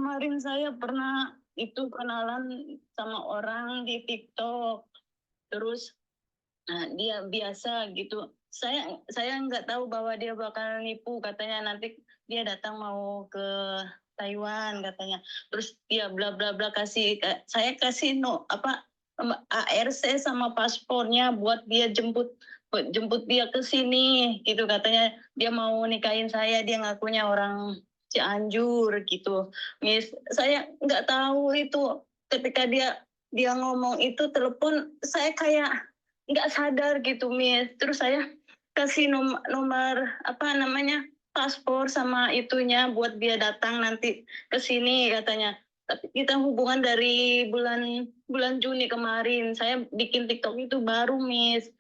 kemarin saya pernah itu kenalan sama orang di TikTok. Terus dia biasa gitu. Saya nggak tahu bahwa dia bakal nipu, katanya nanti dia datang mau ke Taiwan katanya. Terus dia bla bla bla saya kasih ARC sama paspornya buat dia jemput dia ke sini gitu, katanya dia mau nikahin saya, dia ngakunya orang Cianjur gitu. Miss, saya nggak tahu itu ketika dia ngomong itu telepon, saya kayak nggak sadar gitu, Miss. Terus saya kasih nomor paspor sama itunya buat dia datang nanti ke sini katanya. Tapi kita hubungan dari bulan Juni kemarin. Saya bikin TikTok itu baru, Miss.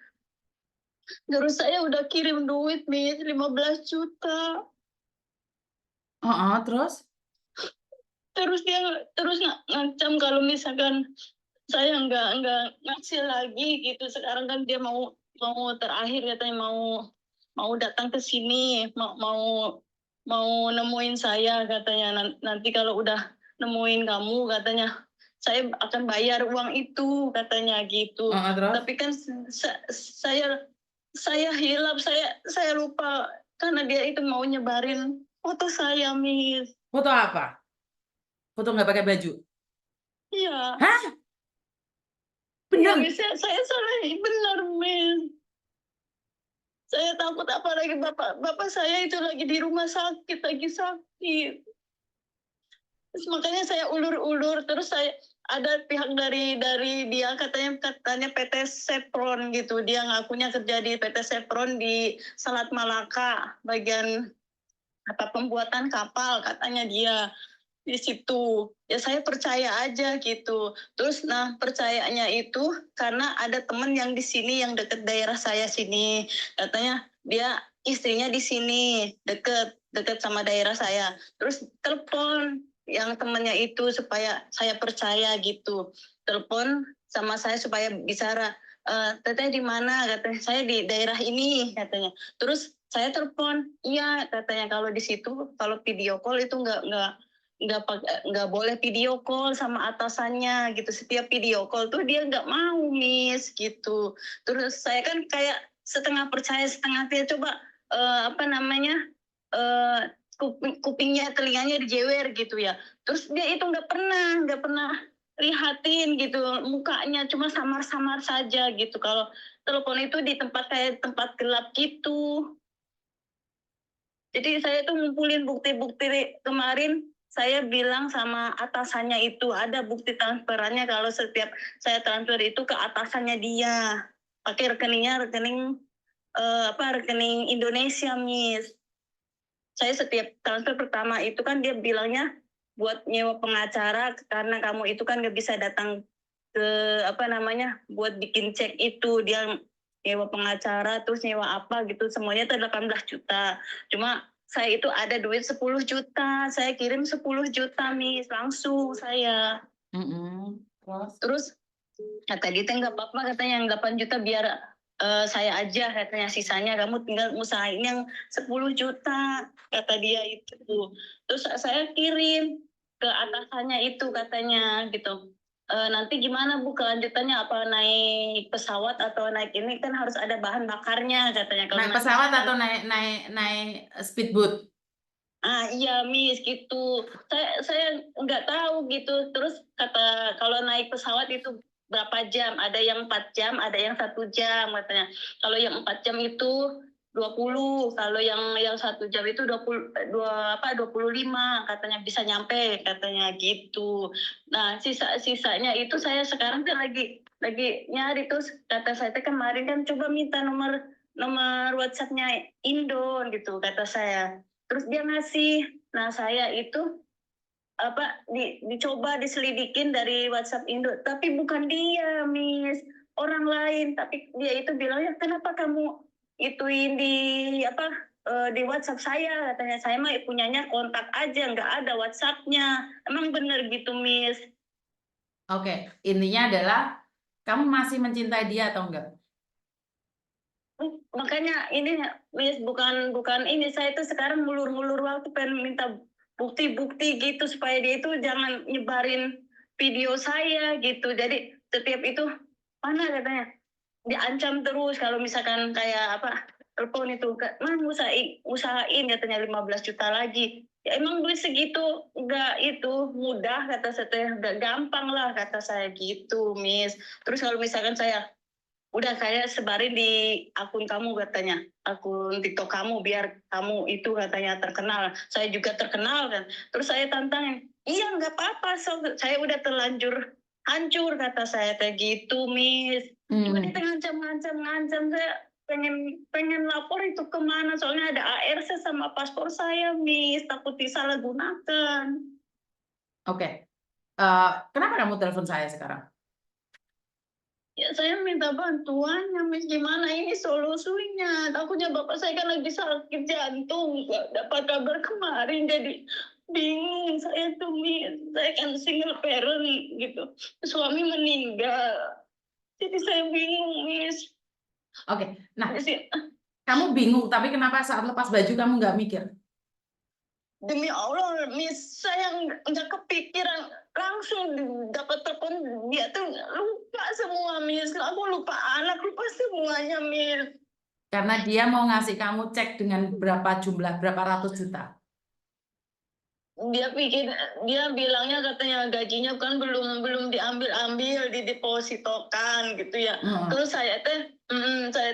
Terus saya udah kirim duit, Miss, 15 juta. Terus? Terus dia ngancam kalau misalkan saya nggak ngasih lagi gitu. Sekarang kan dia mau terakhir katanya mau datang ke sini, mau nemuin saya katanya. Nanti kalau udah nemuin kamu katanya saya akan bayar uang itu katanya gitu. Terus? Tapi kan saya hilap, saya lupa karena dia itu mau nyebarin foto saya, Miss. Foto apa? Foto nggak pakai baju? Iya. Hah? Iya, Bener? Miss, saya salah, benar, Miss. Saya takut, apalagi bapak saya itu lagi di rumah sakit, lagi sakit. Terus makanya saya ulur-ulur, terus saya ada pihak dari dia katanya PT Sepron gitu. Dia ngakunya kerja di PT Sepron di Selat Malaka, bagian pembuatan kapal katanya dia di situ. Ya saya percaya aja gitu. Terus percayanya itu karena ada teman yang di sini yang deket daerah saya sini. Katanya dia istrinya di sini, deket sama daerah saya. Terus telepon yang temannya itu supaya saya percaya gitu. Telepon sama saya supaya bicara, teteh di mana? Katanya saya di daerah ini katanya. Terus saya telepon, iya katanya kalau di situ kalau video call itu nggak boleh video call sama atasannya gitu. Setiap video call tuh dia nggak mau, Miss, gitu. Terus saya kan kayak setengah percaya setengah tidak. Coba kupingnya telinganya dijewer gitu ya. Terus dia itu nggak pernah lihatin gitu mukanya, cuma samar-samar saja gitu. Kalau telepon itu di tempat kayak tempat gelap gitu. Jadi saya tuh ngumpulin bukti-bukti kemarin. Saya bilang sama atasannya itu ada bukti transferannya kalau setiap saya transfer itu ke atasannya dia. Pakai rekening Indonesia, Miss. Saya setiap transfer pertama itu kan dia bilangnya buat nyewa pengacara karena kamu itu kan nggak bisa datang ke buat bikin cek itu, dia nyewa pengacara terus nyewa apa gitu, semuanya itu 18 juta. Cuma saya itu ada duit 10 juta, saya kirim 10 juta, Miss, langsung saya. Terus kata dia nggak apa-apa, katanya yang 8 juta biar saya aja, katanya sisanya kamu tinggal usahain yang 10 juta, kata dia itu. Terus saya kirim ke atasannya itu katanya gitu. Nanti gimana Bu kelanjutannya, apa naik pesawat atau naik ini, kan harus ada bahan bakarnya katanya. Kalau naik pesawat atau naik speedboat? Iya, Miss, gitu. Saya nggak tahu gitu. Terus kata kalau naik pesawat itu berapa jam? Ada yang 4 jam, ada yang 1 jam katanya. Kalau yang 4 jam itu 20, kalau yang 1 jam itu 25 katanya bisa nyampe katanya gitu. Nah, sisanya itu saya sekarang tuh lagi nyari. Terus kata saya kemarin kan coba minta nomor WhatsApp-nya Indo gitu kata saya. Terus dia ngasih. Nah, saya itu dicoba diselidikin dari WhatsApp Indo, tapi bukan dia, Miss, orang lain. Tapi dia itu bilangnya, kenapa kamu ituin di WhatsApp saya, katanya. Saya mah punyanya kontak aja, nggak ada WhatsApp-nya. Emang bener gitu, Miss? Oke, intinya adalah kamu masih mencintai dia atau enggak? Makanya ini, Miss, bukan ini, saya itu sekarang ngulur-ngulur waktu pengen minta bukti-bukti gitu supaya dia itu jangan nyebarin video saya gitu. Jadi setiap itu mana katanya diancam terus kalau misalkan kayak apa telepon itu usahain katanya 15 juta lagi. Ya emang duit segitu enggak itu mudah kata saya, enggak gampang lah kata saya gitu, Miss. Terus kalau misalkan saya udah kayak sebarin di akun kamu katanya, akun TikTok kamu biar kamu itu katanya terkenal. Saya juga terkenal kan. Terus saya tantangin, iya nggak apa-apa, saya udah terlanjur hancur kata saya kayak gitu, Miss. Cuma dia ngancam saya pengen lapor itu kemana soalnya ada ARC sama paspor saya, Miss, takut disalahgunakan. Oke. Kenapa kamu telepon saya sekarang? Ya saya minta bantuannya, Miss. Gimana ini solusinya? Takutnya bapak saya kan lagi sakit jantung. Gak dapat kabar kemarin, jadi bingung saya tuh, Miss. Saya kan single parent gitu. Suami meninggal. Jadi saya bingung, Miss. Oke. Nah, Miss, kamu bingung, tapi kenapa saat lepas baju kamu nggak mikir? demi Allah, Miss, saya nggak kepikiran langsung dapat telepon dia tuh lupa semua, Miss. Aku lupa anak, lupa semuanya, Miss. Karena dia mau ngasih kamu cek dengan berapa jumlah, berapa ratus juta. Dia bilangnya katanya gajinya kan belum diambil didepositokan gitu ya. Terus saya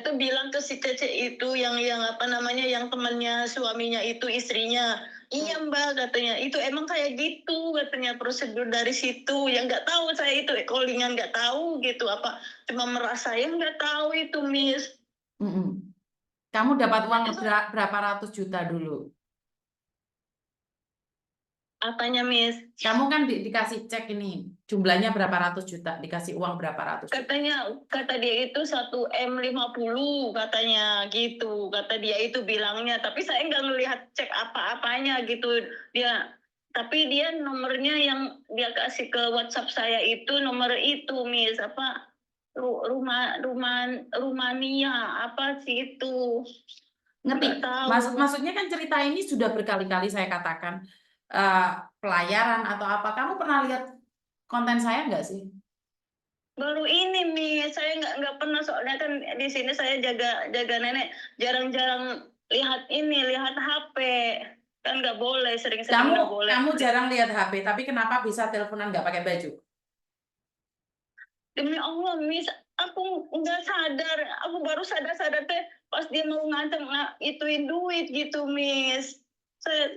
tuh bilang ke si Cece itu yang apa namanya yang temannya suaminya itu istrinya, iya Mbak katanya itu emang kayak gitu katanya prosedur dari situ. Yang nggak tahu saya itu callingan nggak tahu gitu apa cuma merasa ya nggak tahu itu, Miss. Kamu dapat uang berapa ratus juta dulu? Apanya, Miss? Kamu kan dikasih cek ini, jumlahnya berapa ratus juta, dikasih uang berapa ratus juta? Kata dia itu 1M50 katanya gitu. Kata dia itu bilangnya, tapi saya nggak ngelihat cek apa-apanya gitu. Tapi dia nomornya yang dia kasih ke WhatsApp saya itu nomor itu, Miss, apa Rumania apa sih itu? Ngerti? Maksudnya kan cerita ini sudah berkali-kali saya katakan pelayaran atau apa. Kamu pernah lihat konten saya nggak sih? Baru ini, Miss, saya nggak pernah soalnya kan di sini saya jaga nenek, jarang-jarang lihat HP, kan nggak boleh, sering-sering nggak boleh. Kamu jarang lihat HP, tapi kenapa bisa teleponan nggak pakai baju? Demi Allah, Miss, aku nggak sadar, aku baru sadar teh pas dia mau ngancam ituin duit gitu, Miss. Saya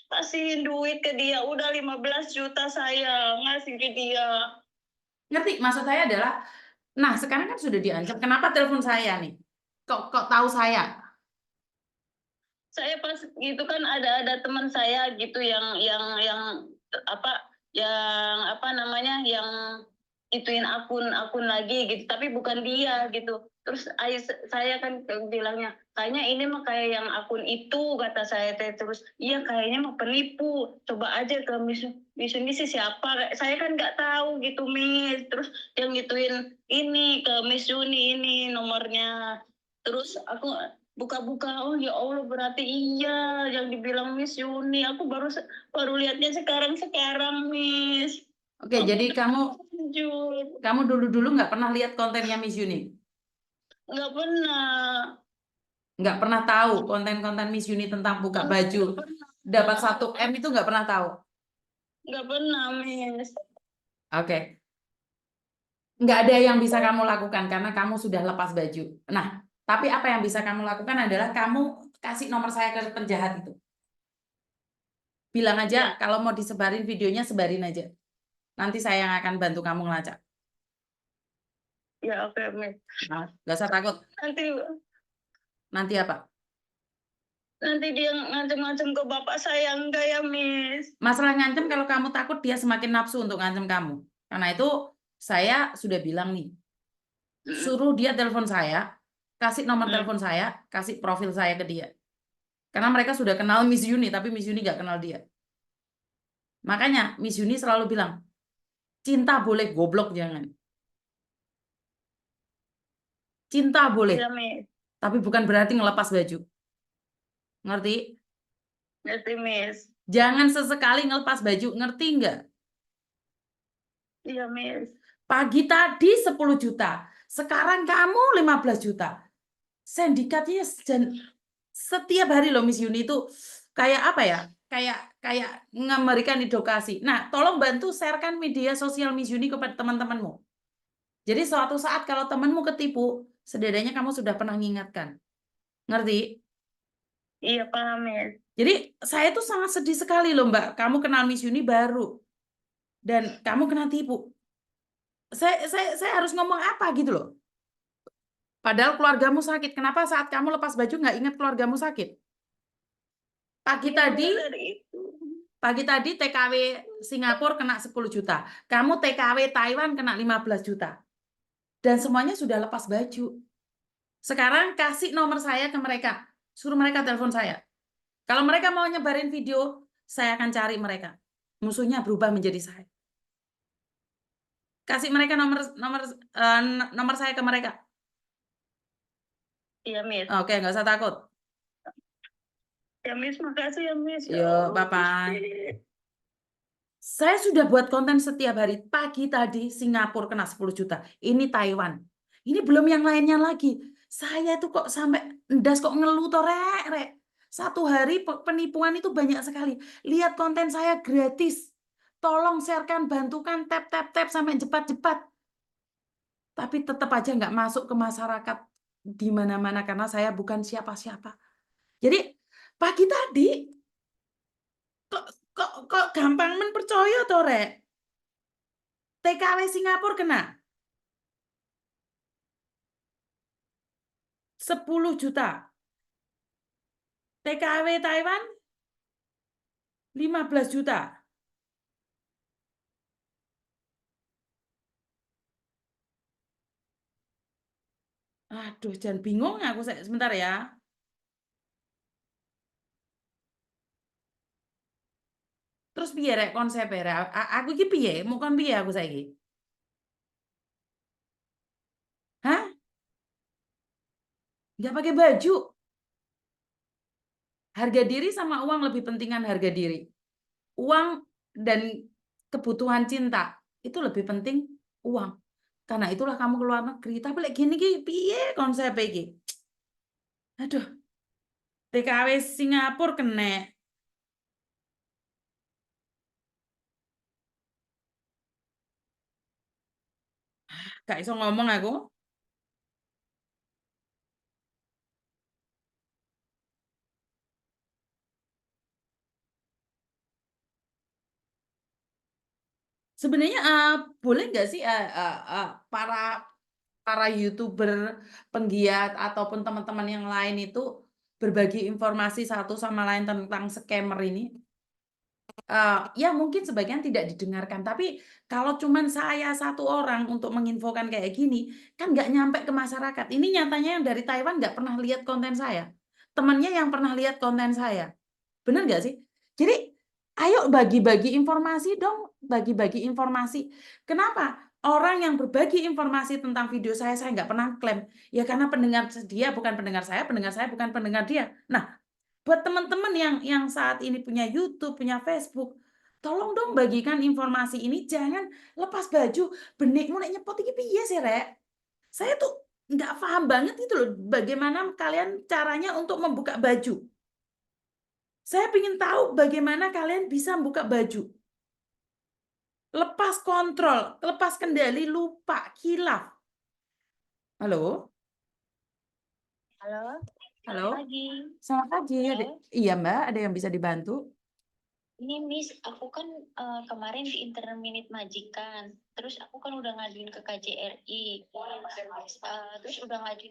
kasihin duit ke dia, udah 15 juta saya ngasih ke dia. Ngerti? Maksud saya adalah, nah sekarang kan sudah diancam, kenapa telepon saya nih? Kok tahu saya? Saya pas gitu kan ada teman saya gitu yang apa namanya yang ituin akun lagi gitu tapi bukan dia gitu. Terus saya kan bilangnya kayaknya ini mah kayak yang akun itu kata saya teh. Terus iya kayaknya mah penipu, coba aja ke Miss ini sih siapa, saya kan nggak tahu gitu, Miss. Terus yang ngituin ini ke Miss Juni ini nomornya. Terus aku buka-buka, oh ya Allah berarti iya yang dibilang Miss Yuni. Aku baru lihatnya sekarang Miss. Oke, jadi kamu dulu nggak pernah lihat kontennya Miss Yuni? Nggak pernah. Nggak pernah tahu konten-konten Miss Yuni tentang buka baju dapat 1M itu nggak pernah tahu? Nggak pernah, Miss. Oke. Nggak ada yang bisa kamu lakukan karena kamu sudah lepas baju. Nah, tapi apa yang bisa kamu lakukan adalah kamu kasih nomor saya ke penjahat itu. Bilang aja kalau mau disebarin videonya, sebarin aja. Nanti saya yang akan bantu kamu ngelacak. Ya, oke, Miss. Nah, nggak usah takut. Nanti apa? Nanti dia ngancem-ngancem ke bapak saya, enggak ya, Miss? Masalah ngancem, kalau kamu takut dia semakin nafsu untuk ngancem kamu. Karena itu saya sudah bilang nih, suruh dia telepon saya, kasih nomor telepon saya, kasih profil saya ke dia. Karena mereka sudah kenal Miss Yuni, tapi Miss Yuni nggak kenal dia. Makanya Miss Yuni selalu bilang, cinta boleh, goblok jangan. Cinta boleh, Ya, Miss. tapi bukan berarti ngelepas baju. Ngerti? Ngerti, Miss. Jangan sesekali ngelepas baju, ngerti nggak? Iya, Miss. Pagi tadi 10 juta, sekarang kamu 15 juta. Sindikatnya setiap hari loh Miss Yuni itu kayak apa ya? Kayak memberikan edukasi. Nah, tolong bantu sharekan media sosial Miss Yuni kepada teman-temanmu. Jadi suatu saat kalau temanmu ketipu, setidaknya kamu sudah pernah mengingatkan. Ngerti? Iya, paham, Miss. Jadi saya tuh sangat sedih sekali loh Mbak. Kamu kenal Miss Yuni baru dan kamu kena tipu. Saya harus ngomong apa gitu loh. Padahal keluargamu sakit. Kenapa saat kamu lepas baju nggak ingat keluargamu sakit? Pagi Iya, tadi maka dari itu. Pagi tadi TKW Singapura kena 10 juta. Kamu TKW Taiwan kena 15 juta. Dan semuanya sudah lepas baju. Sekarang kasih nomor saya ke mereka. Suruh mereka telepon saya. Kalau mereka mau nyebarin video, saya akan cari mereka. Musuhnya berubah menjadi saya. Kasih mereka nomor saya ke mereka. Iya, Miss. Oke, nggak usah takut. Ya, Miss, makasih ya, Miss. Ya Yuk, Allah, bye-bye. Gusti. Saya sudah buat konten setiap hari. Pagi tadi Singapura kena 10 juta. Ini Taiwan. Ini belum yang lainnya lagi. Saya tuh kok sampai ndas kok ngeluh toh, Rek. Satu hari penipuan itu banyak sekali. Lihat konten saya gratis. Tolong sharekan, bantukan, tap sampai cepat-cepat. Tapi tetap aja nggak masuk ke masyarakat di mana-mana karena saya bukan siapa-siapa. Jadi pagi tadi kok gampang percaya toh, Rek. TKW Singapura kena 10 juta. TKW Taiwan 15 juta. Aduh, jangan bingung aku sebentar ya. Terus piye rek konsep ya? Aku iki piye? Mau kon piye aku saiki? Hah? Nggak pakai baju. Harga diri sama uang lebih pentingan harga diri. Uang dan kebutuhan cinta itu lebih penting uang. Karena itulah kamu keluar negeri. Tapi lek gini ki piye konsep iki? Aduh, TKW Singapura kena. Gak iso ngomong aku. Sebenarnya boleh nggak sih para para YouTuber, penggiat ataupun teman-teman yang lain itu berbagi informasi satu sama lain tentang scammer ini? Ya mungkin sebagian tidak didengarkan, tapi kalau cuman saya satu orang untuk menginfokan kayak gini, kan nggak nyampe ke masyarakat. Ini nyatanya yang dari Taiwan nggak pernah lihat konten saya. Temannya yang pernah lihat konten saya. Bener nggak sih? Jadi, ayo bagi-bagi informasi dong, bagi-bagi informasi. Kenapa? Orang yang berbagi informasi tentang video saya nggak pernah klaim. Ya karena pendengar dia bukan pendengar saya bukan pendengar dia. Nah, buat teman-teman yang saat ini punya YouTube, punya Facebook, tolong dong bagikan informasi ini. Jangan lepas baju, benikmu nek nyepot iki piye sih, Rek? Saya tuh nggak paham banget itu loh, bagaimana kalian caranya untuk membuka baju. Saya ingin tahu bagaimana kalian bisa buka baju. Lepas kontrol, lepas kendali, lupa, kilaf. Halo? Halo, Halo? selamat pagi. Selamat pagi. Halo. Iya, Mbak. Ada yang bisa dibantu? Ini Miss, aku kan kemarin di Interminute Majikan. Terus aku kan udah ngajuin ke KJRI. Terus udah ngajuin